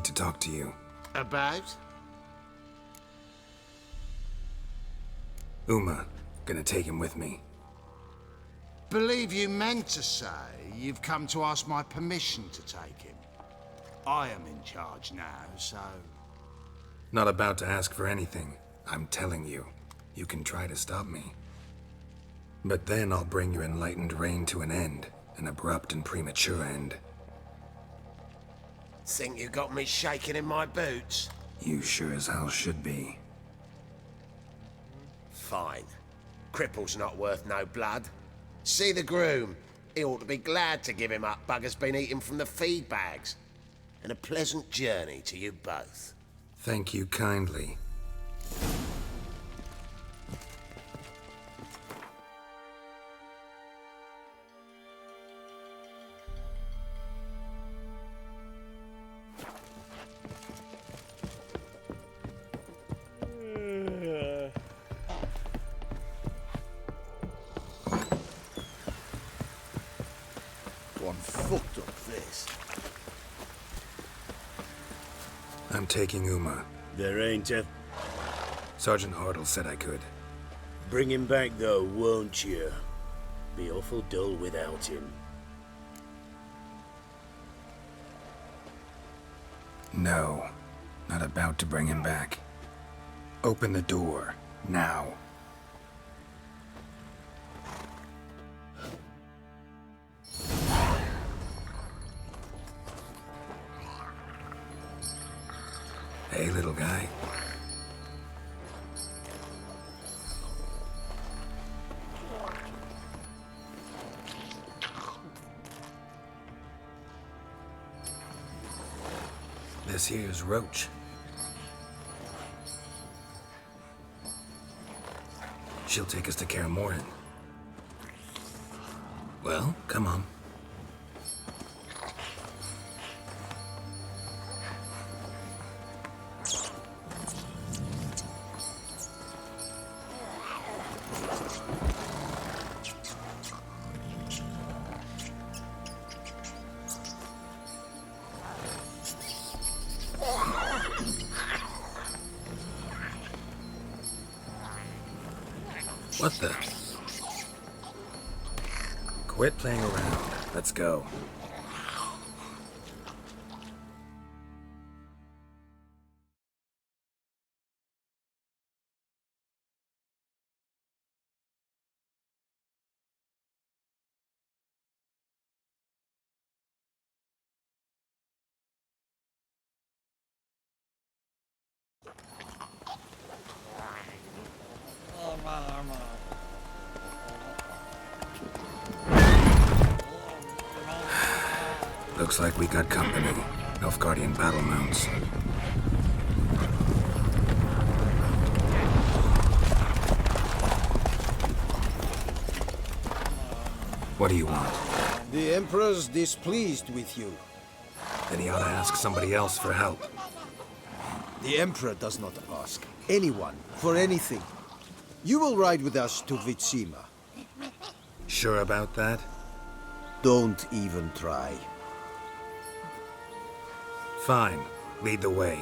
need to talk to you. About? Uma. Gonna take him with me. Believe you meant to say you've come to ask my permission to take him. I am in charge now, so... Not about to ask for anything. I'm telling you. You can try to stop me. But then I'll bring your enlightened reign to an end. An abrupt and premature end. Think you got me shaking in my boots? You sure as hell should be. Fine. Cripple's not worth no blood. See the groom. He ought to be glad to give him up. Bugger's been eating from the feed bags. And a pleasant journey to you both. Thank you kindly. One fucked up this. I'm taking Uma. There ain't a... Sergeant Hartle said I could. Bring him back though, won't you? Be awful dull without him. No. Not about to bring him back. Open the door. Now. Hey, little guy. This here's Roach. She'll take us to Kaer Morhen. Well, come on. What the? Quit playing around. Let's go. Looks like we got company. Nilfgaardian battle mounts. What do you want? The Emperor's displeased with you. Then he ought to ask somebody else for help. The Emperor does not ask anyone for anything. You will ride with us to Wicho3. Sure about that? Don't even try. Fine. Lead the way.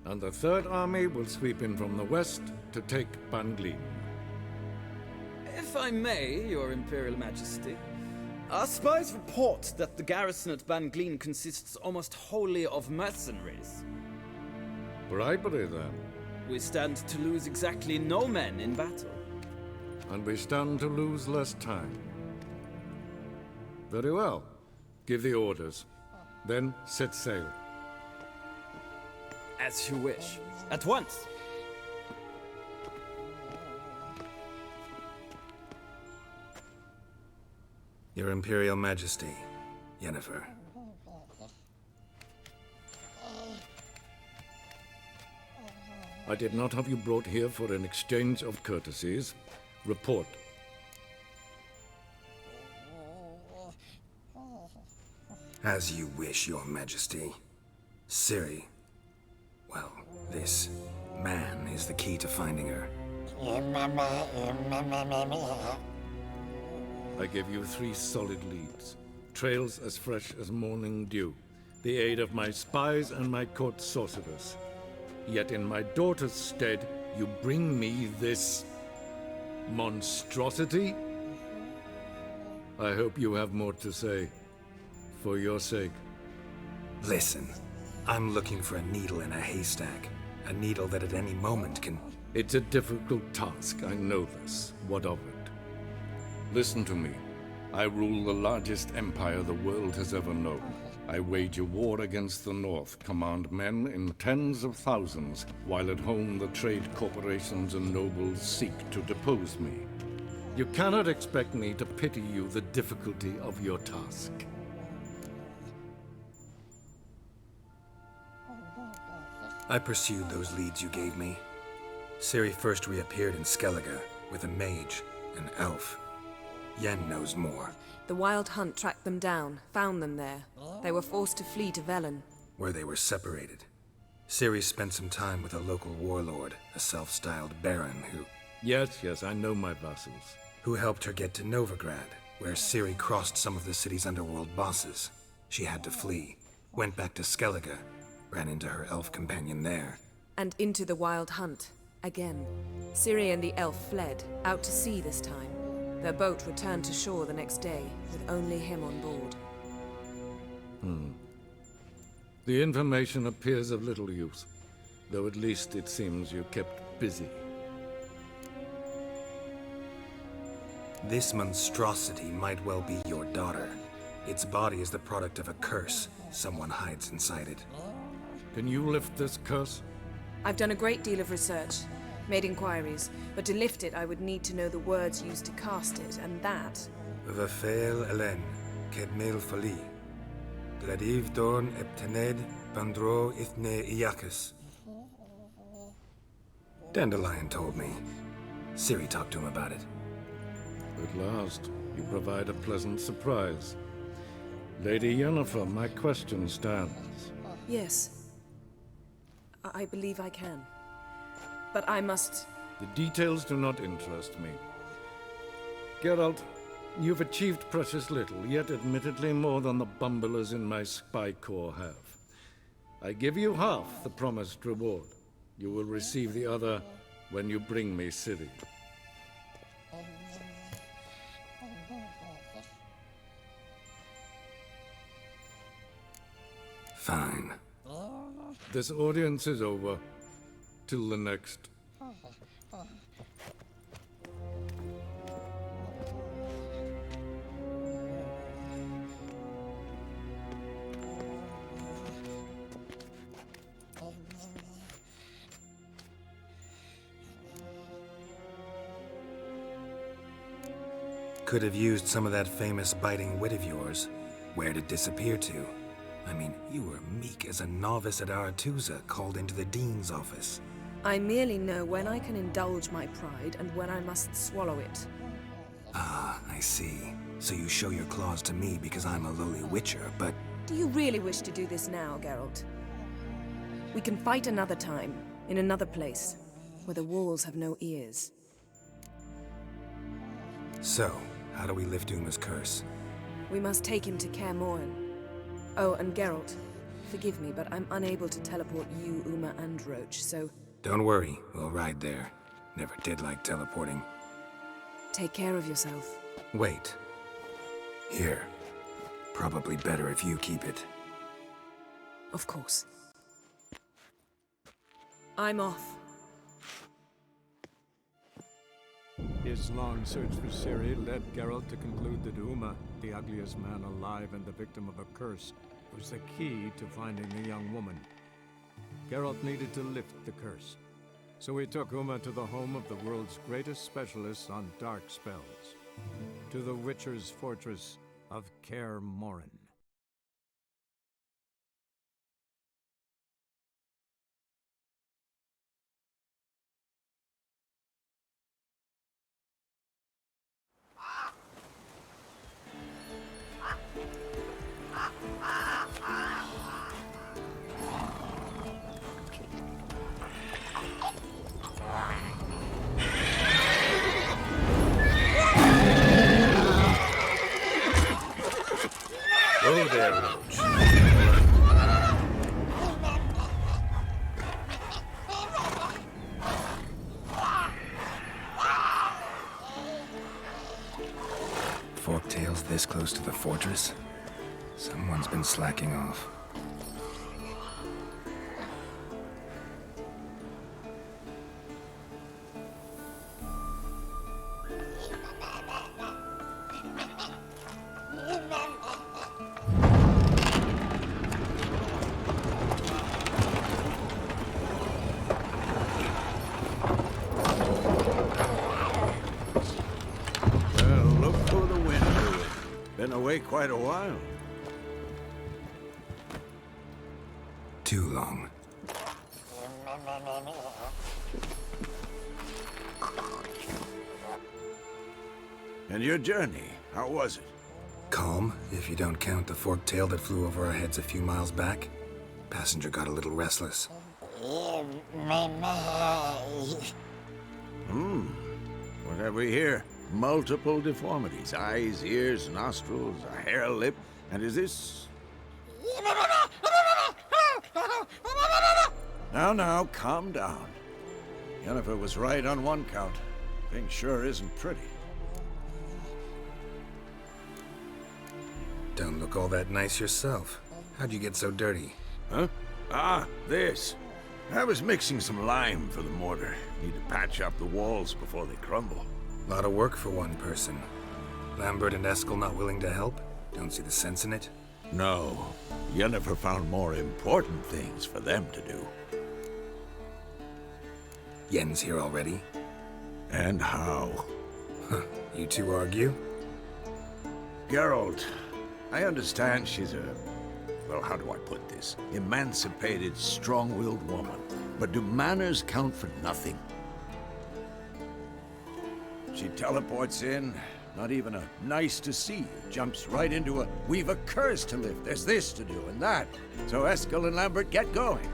And the Third Army will sweep in from the west to take Ban. If I may, Your Imperial Majesty, our spies report that the garrison at Ban consists almost wholly of mercenaries. Bribery, then. We stand to lose exactly no men in battle. And we stand to lose less time. Very well. Give the orders. Then set sail. As you wish. At once. Your Imperial Majesty, Yennefer. I did not have you brought here for an exchange of courtesies. Report. As you wish, Your Majesty. Ciri. Well, this man is the key to finding her. I give you 3 solid leads. Trails as fresh as morning dew. The aid of my spies and my court sorcerers. Yet in my daughter's stead, you bring me this monstrosity? I hope you have more to say. For your sake. Listen, I'm looking for a needle in a haystack. A needle that at any moment can... It's a difficult task, I know this. What of it? Listen to me. I rule the largest empire the world has ever known. I wage a war against the North, command men in tens of thousands, while at home the trade corporations and nobles seek to depose me. You cannot expect me to pity you the difficulty of your task. I pursued those leads you gave me. Ciri first reappeared in Skellige with a mage, an elf. Yen knows more. The Wild Hunt tracked them down, found them there. They were forced to flee to Velen. Where they were separated. Ciri spent some time with a local warlord, a self-styled baron Yes, I know my vassals. who helped her get to Novigrad, where Ciri crossed some of the city's underworld bosses. She had to flee, went back to Skellige, ran into her elf companion there. And into the Wild Hunt. Again. Ciri and the elf fled, out to sea this time. Their boat returned to shore the next day, with only him on board. The information appears of little use, though at least it seems you kept busy. This monstrosity might well be your daughter. Its body is the product of a curse someone hides inside it. Can you lift this curse? I've done a great deal of research, made inquiries, but to lift it I would need to know the words used to cast it, and that... Vafeil Elen, Kedmel Fali. Gladiv Dorn Eptened Bandro Ithne Iakis. Dandelion told me. Ciri talked to him about it. At last, you provide a pleasant surprise. Lady Yennefer, my question stands. Yes. I believe I can. But I must... The details do not interest me. Geralt, you've achieved precious little, yet admittedly more than the bumblers in my spy corps have. I give you half the promised reward. You will receive the other when you bring me Ciri. Fine. This audience is over. Till the next. Could have used some of that famous biting wit of yours. Where'd it disappear to? I mean, you were meek as a novice at Aretusa called into the Dean's office. I merely know when I can indulge my pride and when I must swallow it. Ah, I see. So you show your claws to me because I'm a lowly witcher, but... Do you really wish to do this now, Geralt? We can fight another time, in another place, where the walls have no ears. So, how do we lift Uma's curse? We must take him to Kaer Morhen. Oh, and Geralt, forgive me, but I'm unable to teleport you, Uma, and Roach, so... Don't worry, we'll ride there. Never did like teleporting. Take care of yourself. Wait. Here. Probably better if you keep it. Of course. I'm off. His long search for Ciri led Geralt to conclude that Uma, the ugliest man alive and the victim of a curse, was the key to finding the young woman. Geralt needed to lift the curse, so he took Uma to the home of the world's greatest specialists on dark spells, to the Witcher's fortress of Kaer Morhen. forktails this close to the fortress? Someone's been slacking off. Look who the wind blew it. Been away quite a while. Too long. And your journey, how was it? Calm, if you don't count the forktail that flew over our heads a few miles back. Passenger got a little restless. What have we here? Multiple deformities. Eyes, ears, nostrils, a hair lip. And is this... Now, calm down. Yennefer was right on one count. Thing sure isn't pretty. Don't look all that nice yourself. How'd you get so dirty? Huh? Ah, this. I was mixing some lime for the mortar. Need to patch up the walls before they crumble. Lot of work for one person. Lambert and Eskel not willing to help? Don't see the sense in it? No. Yennefer found more important things for them to do. Yen's here already? And how? Huh. You two argue? Geralt, I understand she's a... well, how do I put this? Emancipated, strong-willed woman. But do manners count for nothing? She teleports in, not even a nice to see you, jumps right into a we've a curse to lift, there's this to do and that. So Eskel and Lambert get going.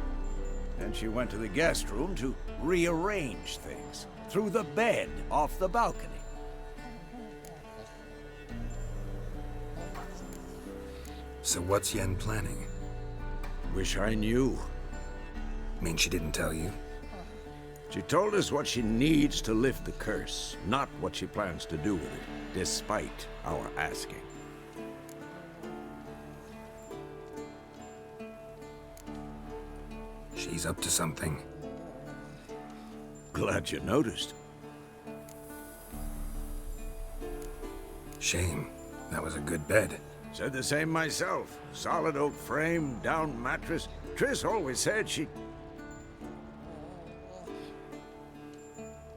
Then she went to the guest room to rearrange things. Through the bed, off the balcony. So what's Yen planning? Wish I knew. Mean she didn't tell you? She told us what she needs to lift the curse, not what she plans to do with it, despite our asking. She's up to something. Glad you noticed. Shame. That was a good bed. Said the same myself. Solid oak frame, down mattress. Triss always said she...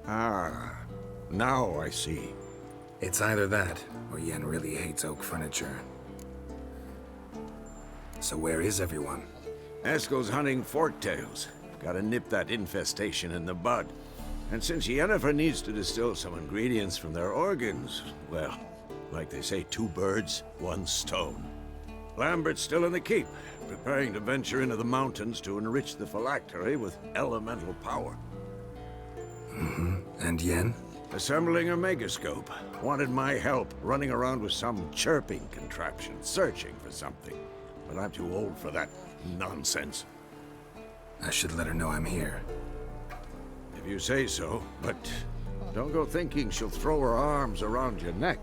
Ah, now I see. It's either that, or Yen really hates oak furniture. So where is everyone? Eskel's hunting forktails. Gotta nip that infestation in the bud. And since Yennefer needs to distill some ingredients from their organs, well, like they say, 2 birds, 1 stone. Lambert's still in the keep, preparing to venture into the mountains to enrich the phylactery with elemental power. And Yen? Assembling a megascope. Wanted my help running around with some chirping contraption, searching for something. But I'm too old for that nonsense. I should let her know I'm here. If you say so, but don't go thinking she'll throw her arms around your neck.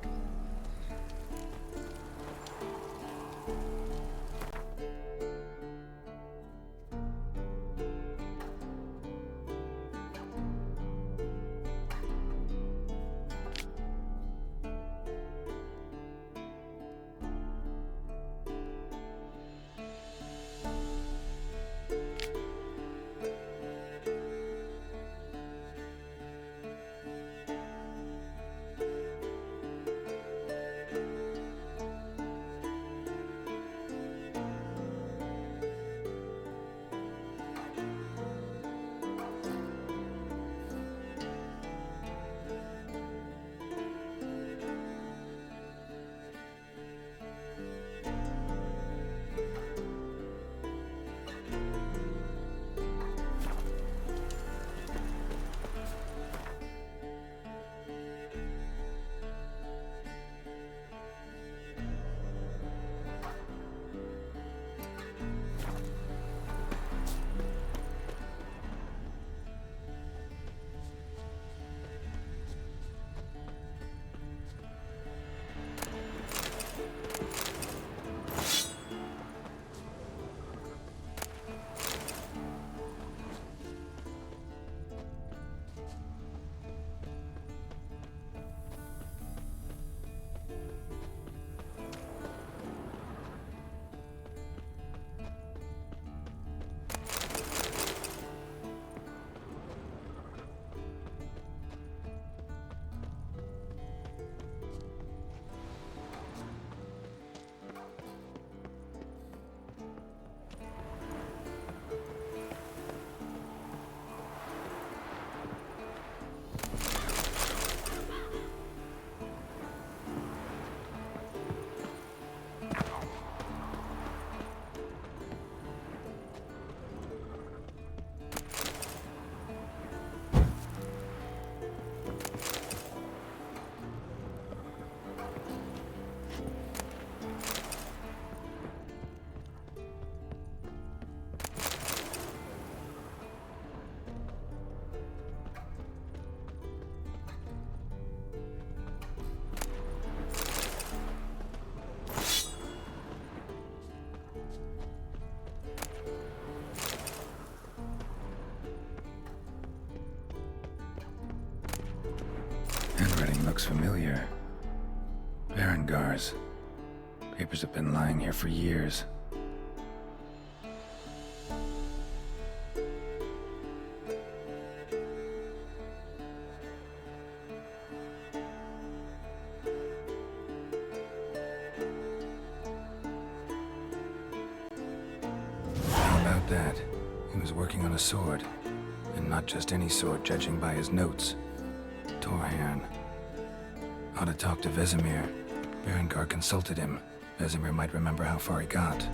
looks familiar. Berengar's. Papers have been lying here for years. How about that? He was working on a sword. And not just any sword, judging by his notes. Torhan. Ought to talk to Vesemir. Berengar consulted him. Vesemir might remember how far he got.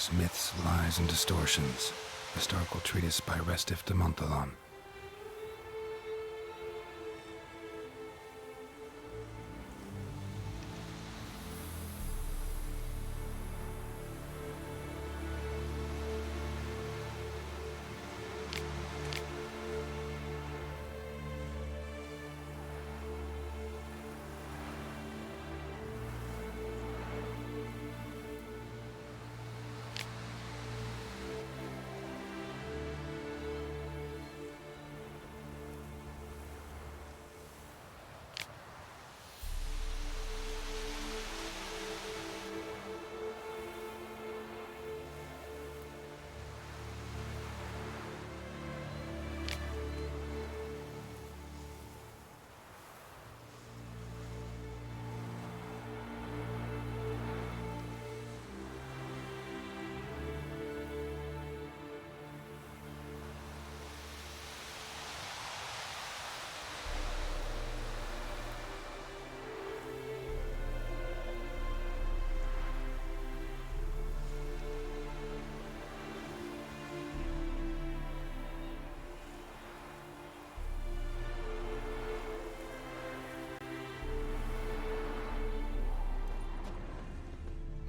Wars, Myths, Lies, and Distortions. Historical treatise by Restif de Montalon.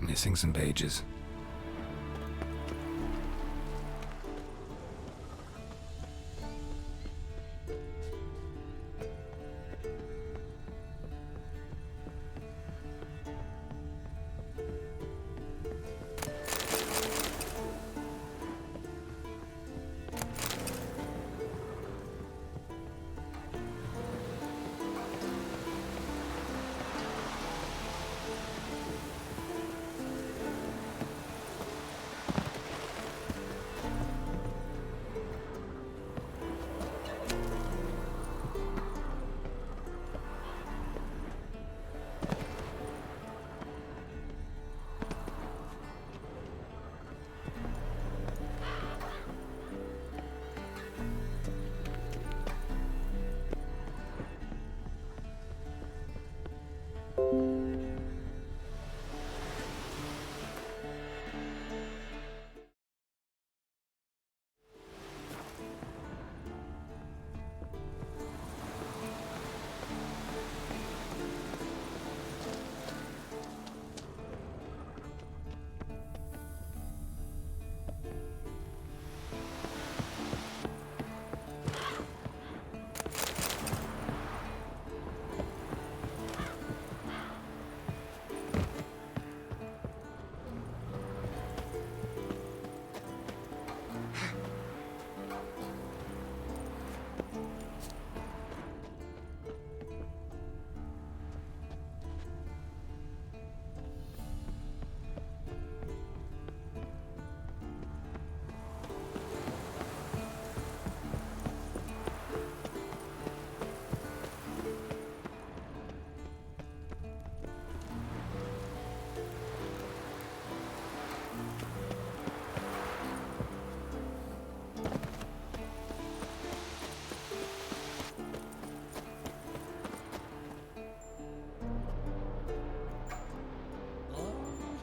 Missing some pages.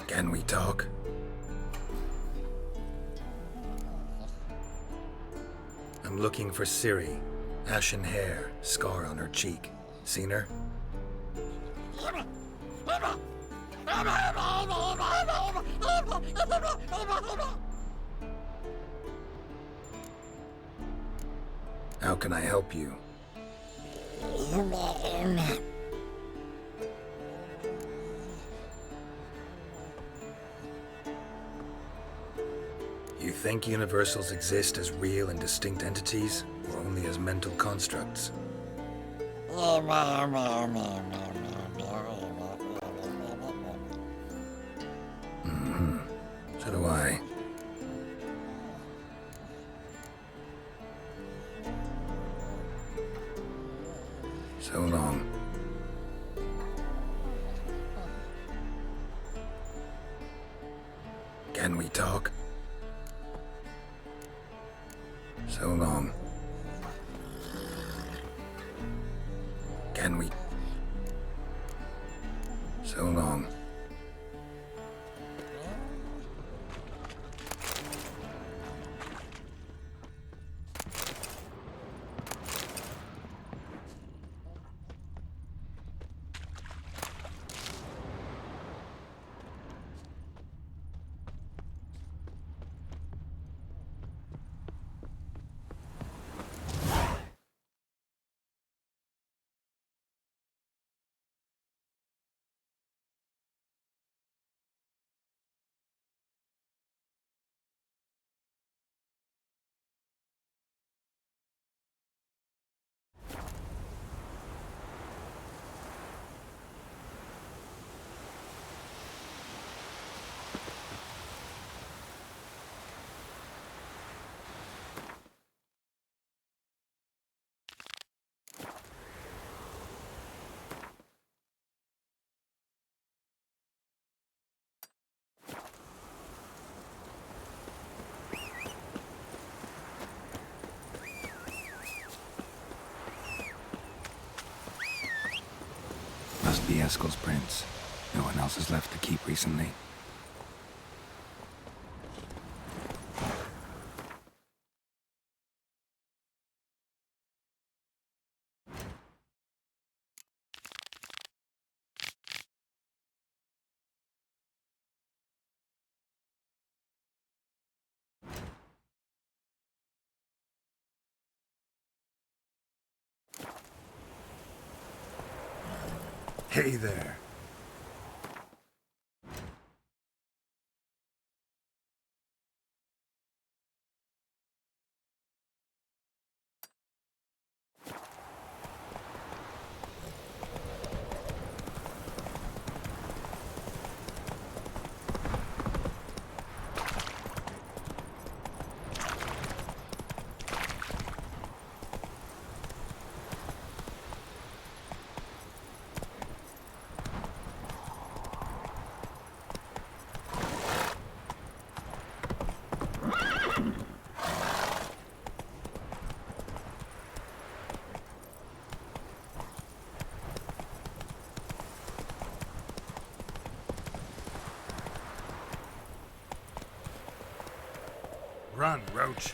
Can we talk? I'm looking for Ciri. Ashen hair, scar on her cheek. Seen her? How can I help you? You think universals exist as real and distinct entities, or only as mental constructs? So do I. So long. Can we talk? So long. Can we? So long. rascals, Prince. No one else has left the keep recently. Hey there. Run, Roach.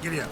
Giddy up.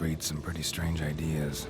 breeds some pretty strange ideas.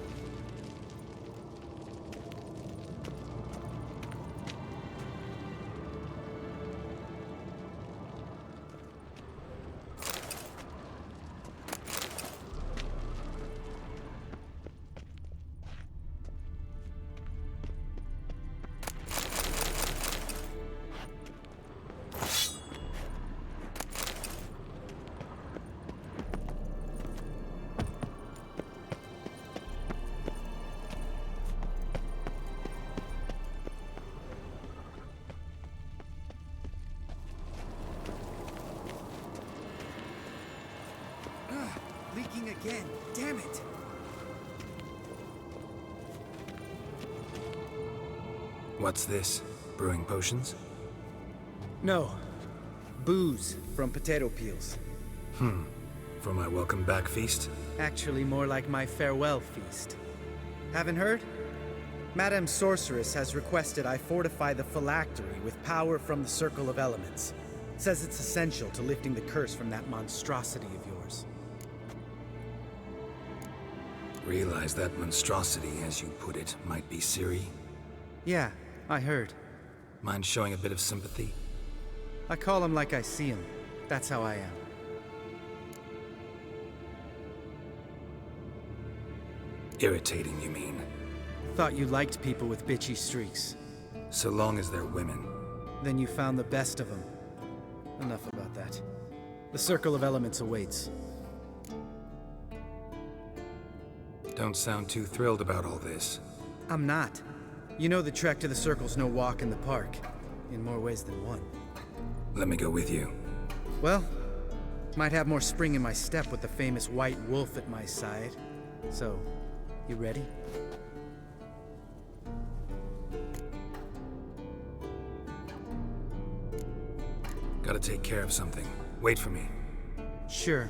Leaking again. Damn it! What's this? Brewing potions? No. Booze from potato peels. For my welcome back feast? Actually, more like my farewell feast. Haven't heard? Madame Sorceress has requested I fortify the phylactery with power from the Circle of Elements. Says it's essential to lifting the curse from that monstrosity of yours. Realize that monstrosity, as you put it, might be Ciri? Yeah, I heard. Mind showing a bit of sympathy? I call him like I see him. That's how I am. Irritating, you mean? Thought you liked people with bitchy streaks. So long as they're women. Then you found the best of them. Enough about that. The Circle of Elements awaits. Don't sound too thrilled about all this. I'm not. You know the trek to the Circle's no walk in the park. In more ways than one. Let me go with you. Well, might have more spring in my step with the famous White Wolf at my side. So, you ready? Gotta take care of something. Wait for me. Sure.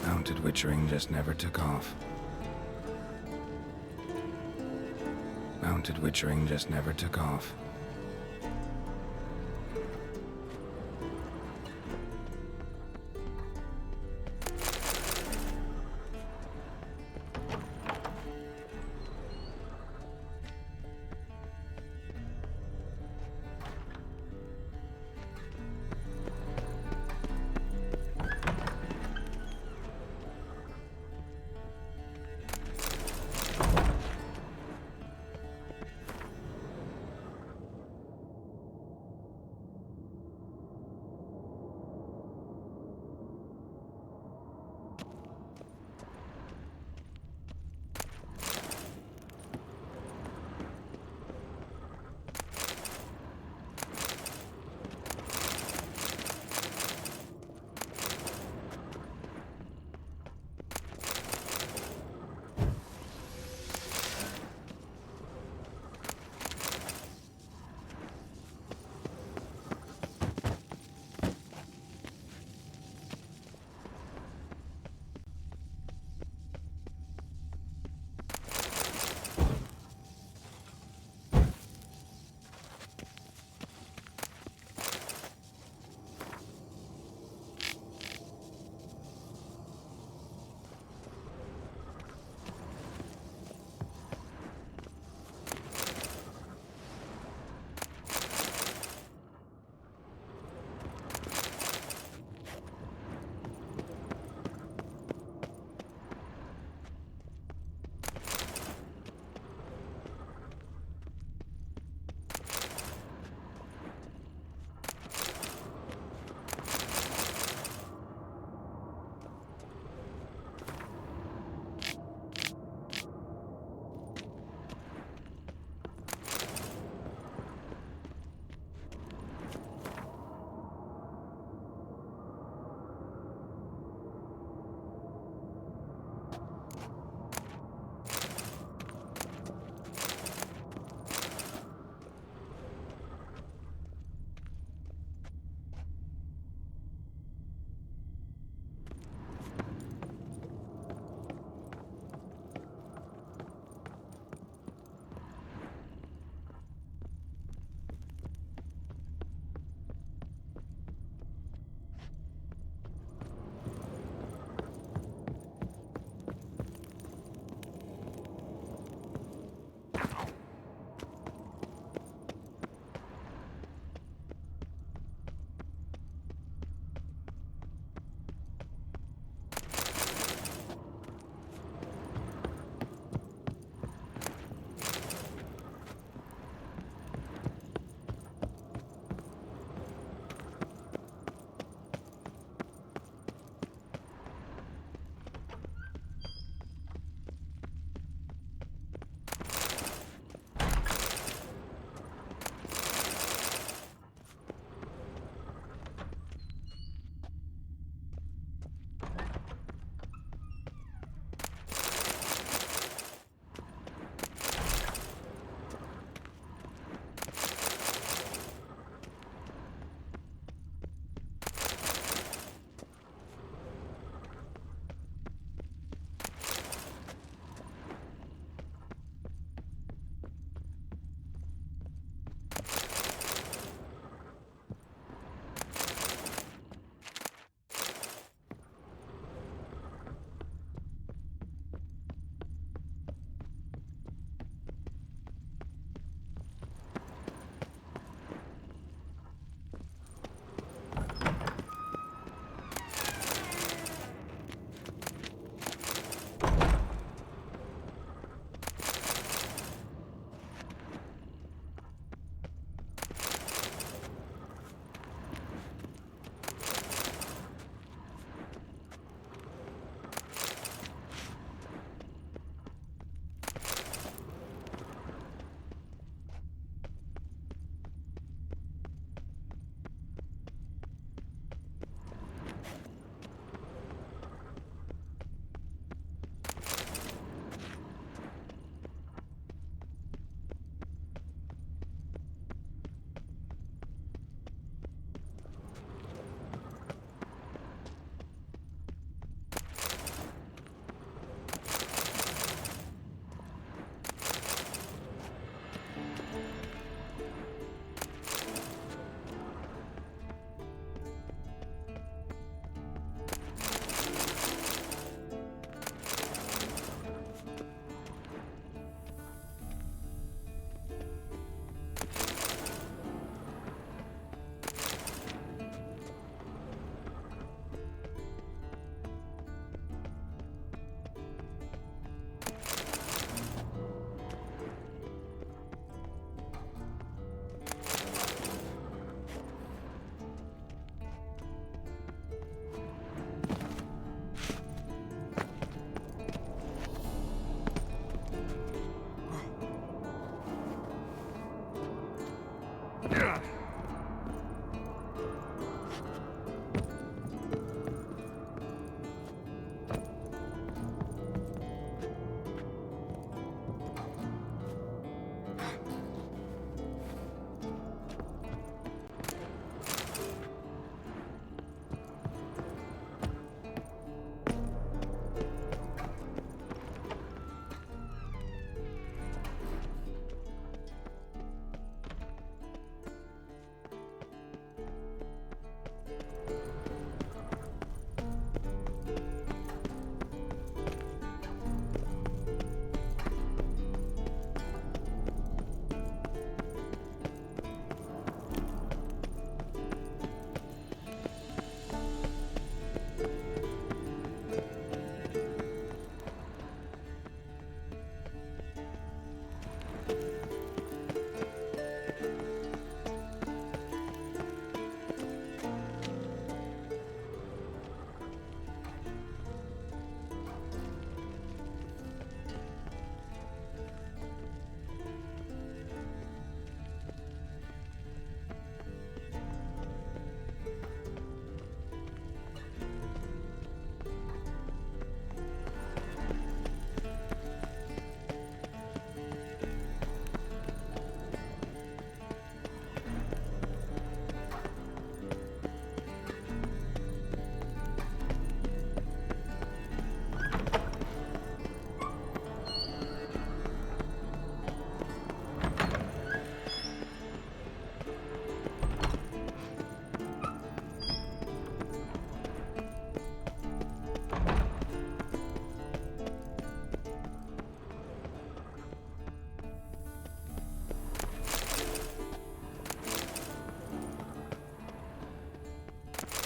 Mounted witchering just never took off. Mounted witchering just never took off.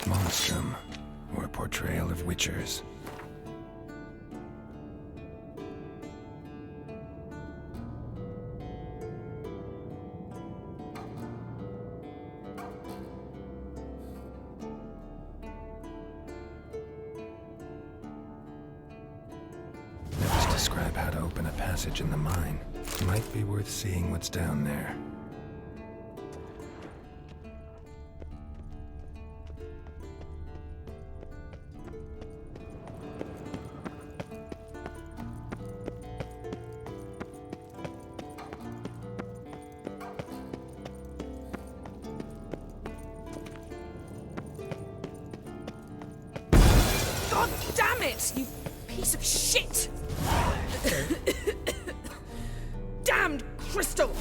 Monstrum, or a portrayal of witchers. Notes describe how to open a passage in the mine. Might be worth seeing what's down there. God damn it, you piece of shit! Damned crystal!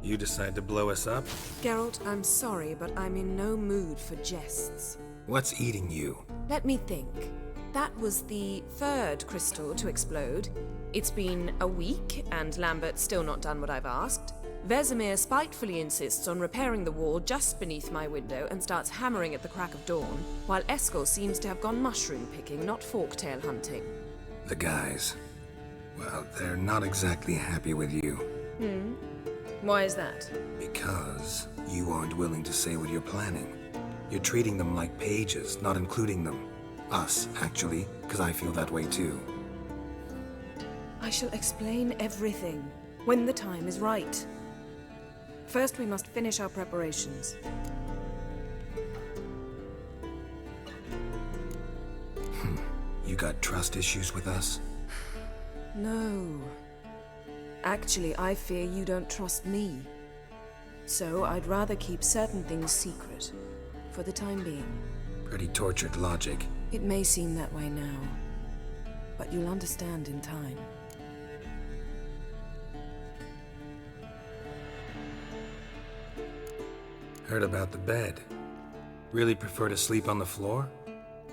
You decide to blow us up? Geralt, I'm sorry, but I'm in no mood for jests. What's eating you? Let me think. That was the third crystal to explode. It's been a week, and Lambert's still not done what I've asked. Vesemir spitefully insists on repairing the wall just beneath my window and starts hammering at the crack of dawn, while Eskel seems to have gone mushroom picking, not forktail hunting. The guys. Well, they're not exactly happy with you. Why is that? Because you aren't willing to say what you're planning. You're treating them like pages, not including them. Us, actually, because I feel that way too. I shall explain everything when the time is right. First, we must finish our preparations. You got trust issues with us? No. Actually, I fear you don't trust me. So I'd rather keep certain things secret, for the time being. Pretty tortured logic. It may seem that way now, but you'll understand in time. Heard about the bed. Really prefer to sleep on the floor?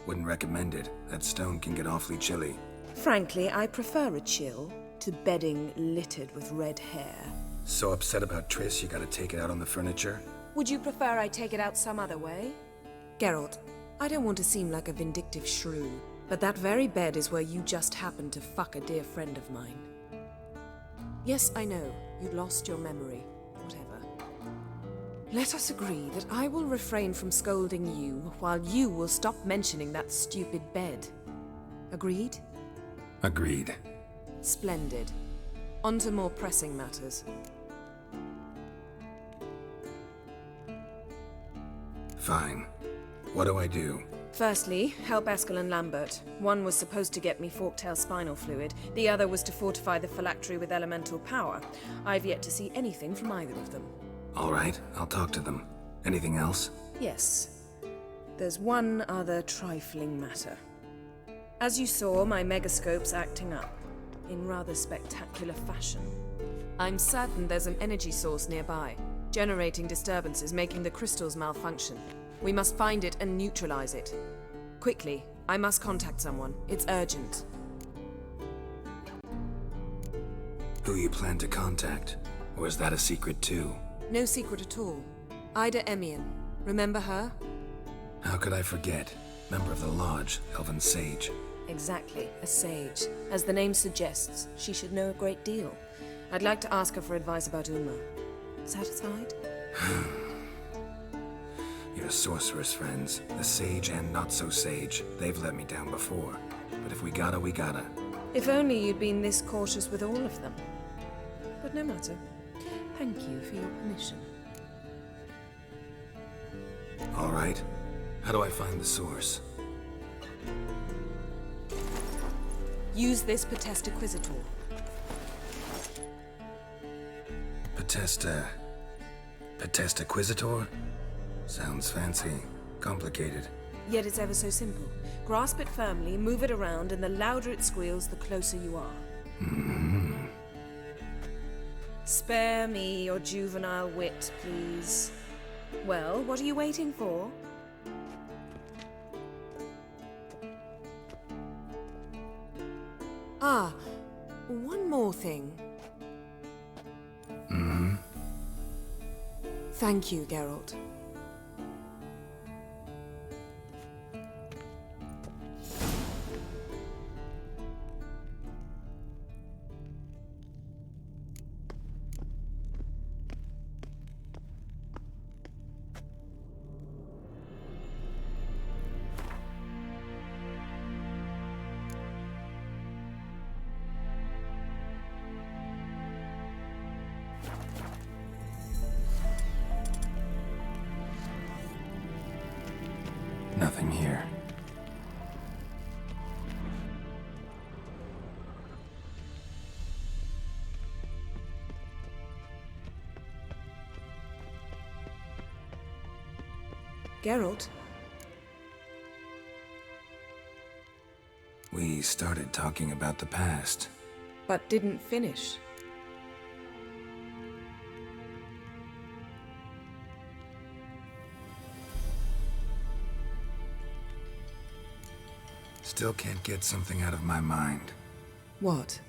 Wouldn't recommend it. That stone can get awfully chilly. Frankly, I prefer a chill to bedding littered with red hair. So upset about Triss you gotta take it out on the furniture? Would you prefer I take it out some other way? Geralt, I don't want to seem like a vindictive shrew, but that very bed is where you just happened to fuck a dear friend of mine. Yes, I know, you'd lost your memory. Whatever. Let us agree that I will refrain from scolding you, while you will stop mentioning that stupid bed. Agreed? Agreed. Splendid. On to more pressing matters. Fine. What do I do? Firstly, help Eskel and Lambert. One was supposed to get me forktail spinal fluid, the other was to fortify the phylactery with elemental power. I've yet to see anything from either of them. All right, I'll talk to them. Anything else? Yes. There's one other trifling matter. As you saw, my megascope's acting up, in rather spectacular fashion. I'm certain there's an energy source nearby, generating disturbances, making the crystals malfunction. We must find it and neutralize it. Quickly, I must contact someone. It's urgent. Who you plan to contact? Or is that a secret too? No secret at all. Ida Emian. Remember her? How could I forget? Member of the Lodge, Elven Sage. Exactly, a sage. As the name suggests, she should know a great deal. I'd like to ask her for advice about Uma. Satisfied? Your sorceress friends, the sage and not-so-sage, they've let me down before. But if we gotta, we gotta. If only you'd been this cautious with all of them. But no matter. Thank you for your permission. All right. How do I find the source? Use this Potestaquizator. Potestaquizator? Sounds fancy. Complicated. Yet it's ever so simple. Grasp it firmly, move it around, and the louder it squeals, the closer you are. Spare me your juvenile wit, please. Well, what are you waiting for? Ah, one more thing. Thank you, Geralt. Nothing here. Geralt? We started talking about the past. But didn't finish. Still can't get something out of my mind. What?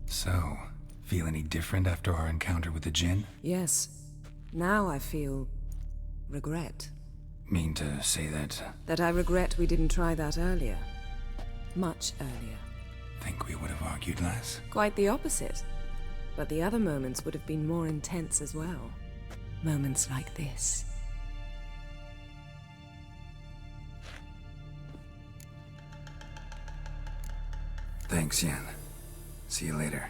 So, feel any different after our encounter with the Jinn? Yes. Now I feel... regret. Mean to say that? That I regret we didn't try that earlier. Much earlier. Think we would have argued less? Quite the opposite. But the other moments would have been more intense as well. Moments like this. Thanks, Yen. See you later.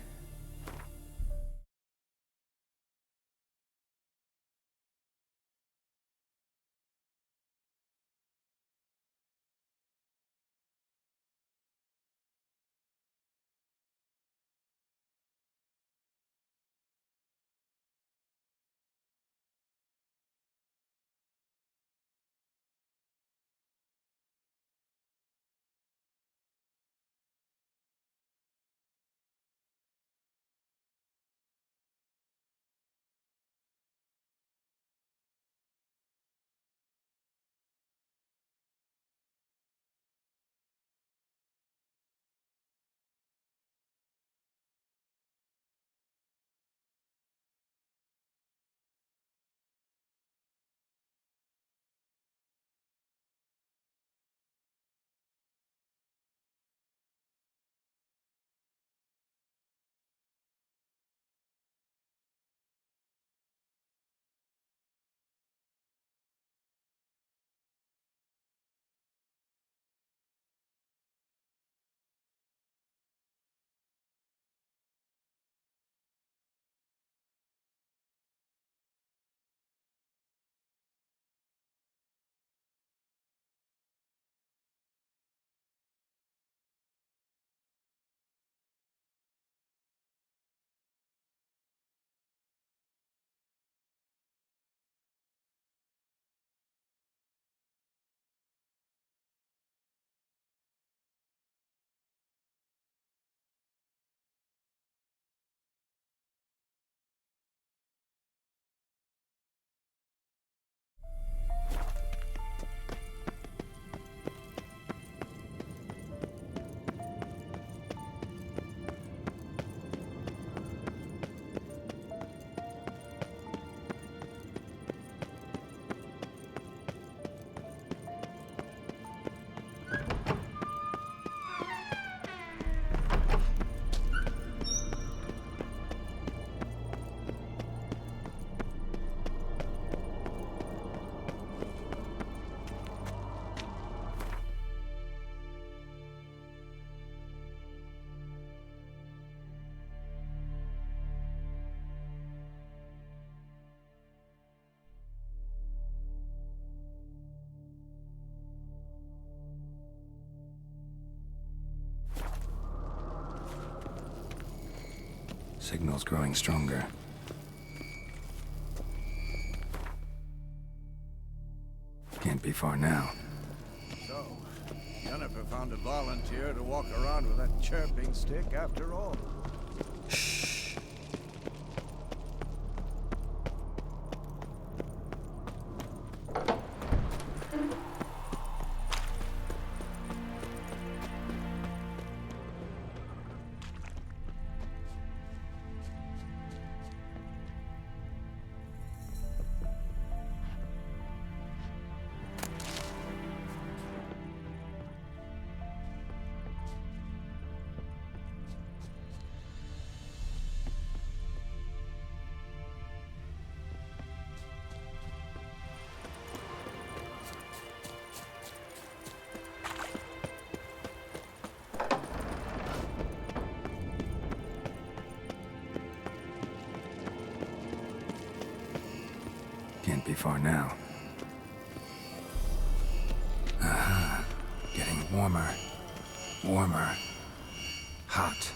Signal's growing stronger. Can't be far now. So, Jennifer found a volunteer to walk around with that chirping stick after all. Can't be far now. Aha. Getting warmer. Warmer. Hot.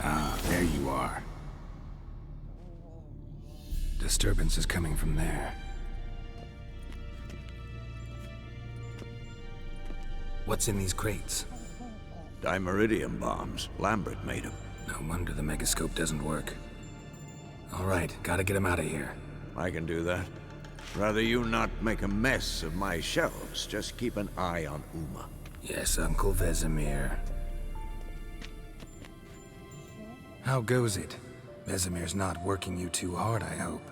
Ah, there you are. Disturbance is coming from there. What's in these crates? Dimeridium bombs. Lambert made them. No wonder the megascope doesn't work. All right, gotta get him out of here. I can do that. Rather you not make a mess of my shelves. Just keep an eye on Uma. Yes, Uncle Vesemir. How goes it? Vesemir's not working you too hard, I hope.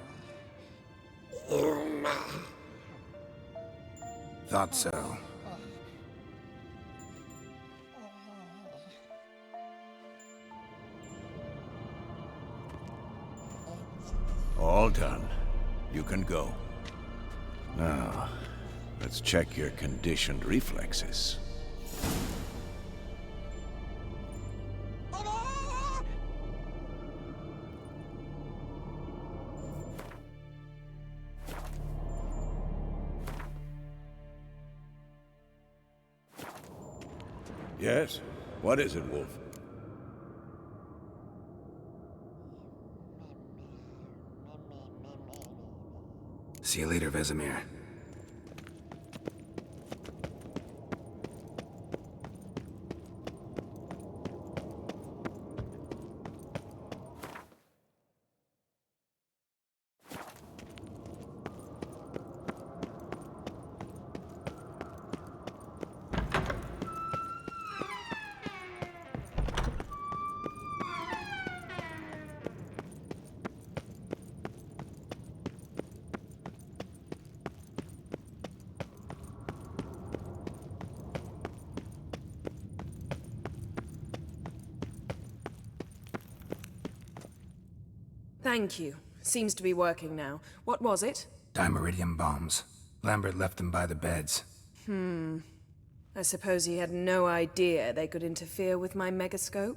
Thought so. All done. You can go. Now, let's check your conditioned reflexes. Yes? What is it, Wolf? See you later, Vesemir. Thank you. Seems to be working now. What was it? Dimeridium bombs. Lambert left them by the beds. I suppose he had no idea they could interfere with my megascope?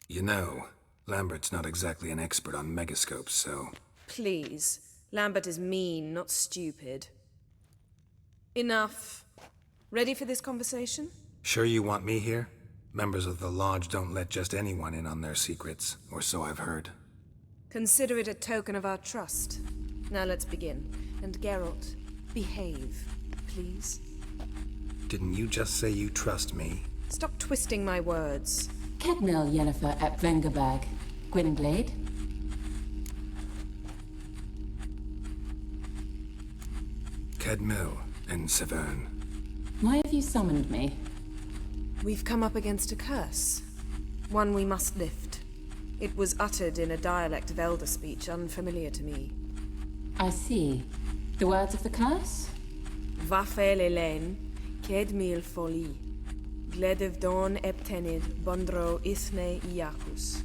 You know, Lambert's not exactly an expert on megascopes, so... Please. Lambert is mean, not stupid. Enough. Ready for this conversation? Sure you want me here? Members of the Lodge don't let just anyone in on their secrets, or so I've heard. Consider it a token of our trust. Now let's begin. And Geralt, behave, please. Didn't you just say you trust me? Stop twisting my words. Cadmel Yennefer at Vengerbag. Gwynglade. Cadmel and Severn. Why have you summoned me? We've come up against a curse. One we must lift. It was uttered in a dialect of Elder speech unfamiliar to me. I see. The words of the curse? Vafel Elen, Kedmil Foli, Gledev Don Eptenid, Bondro Ithne Iakus.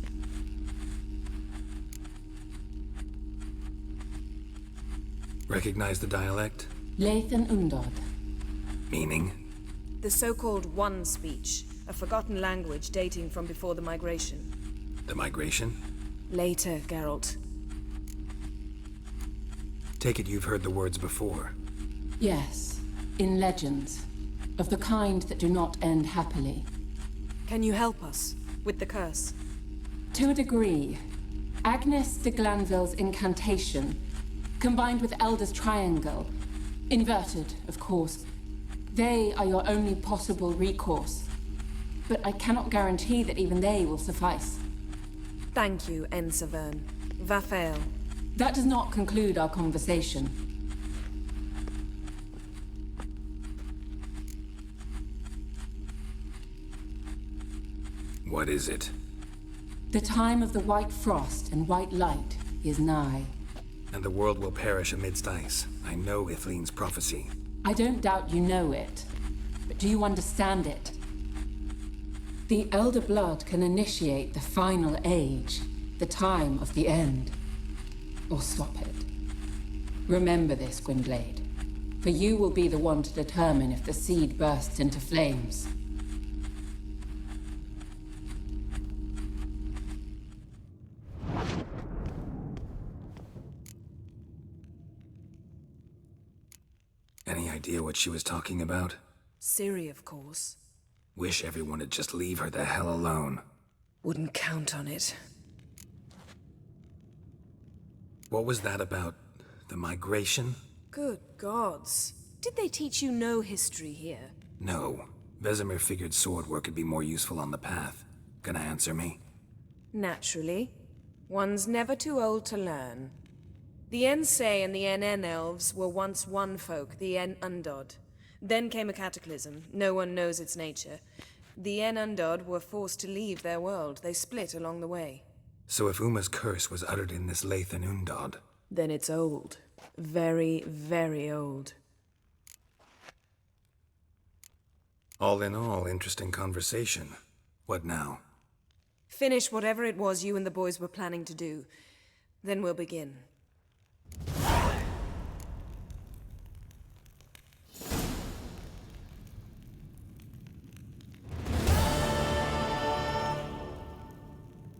Recognize the dialect? Lathan Undod. Meaning? The so-called One speech, a forgotten language dating from before the migration. The migration? Later, Geralt. Take it you've heard the words before. Yes, in legends. Of the kind that do not end happily. Can you help us with the curse? To a degree. Agnes de Glanville's incantation, combined with Elder's triangle, inverted, of course. They are your only possible recourse. But I cannot guarantee that even they will suffice. Thank you, Ensavern. Vafael. That does not conclude our conversation. What is it? The time of the white frost and white light is nigh. And the world will perish amidst ice. I know Ithleen's prophecy. I don't doubt you know it, but do you understand it? The Elder Blood can initiate the final age, the time of the end, or stop it. Remember this, Gwynblade, for you will be the one to determine if the seed bursts into flames. Any idea what she was talking about? Ciri, of course. Wish everyone would just leave her the hell alone. Wouldn't count on it. What was that about? The migration? Good gods. Did they teach you no history here? No. Vesemir figured sword work would be more useful on the path. Gonna answer me? Naturally. One's never too old to learn. The Ensei and the NN elves were once one folk, the En Undod. Then came a cataclysm. No one knows its nature. The En Undod were forced to leave their world. They split along the way. So if Uma's curse was uttered in this Lathan Undod... Then it's old. Very, very old. All in all, interesting conversation. What now? Finish whatever it was you and the boys were planning to do. Then we'll begin.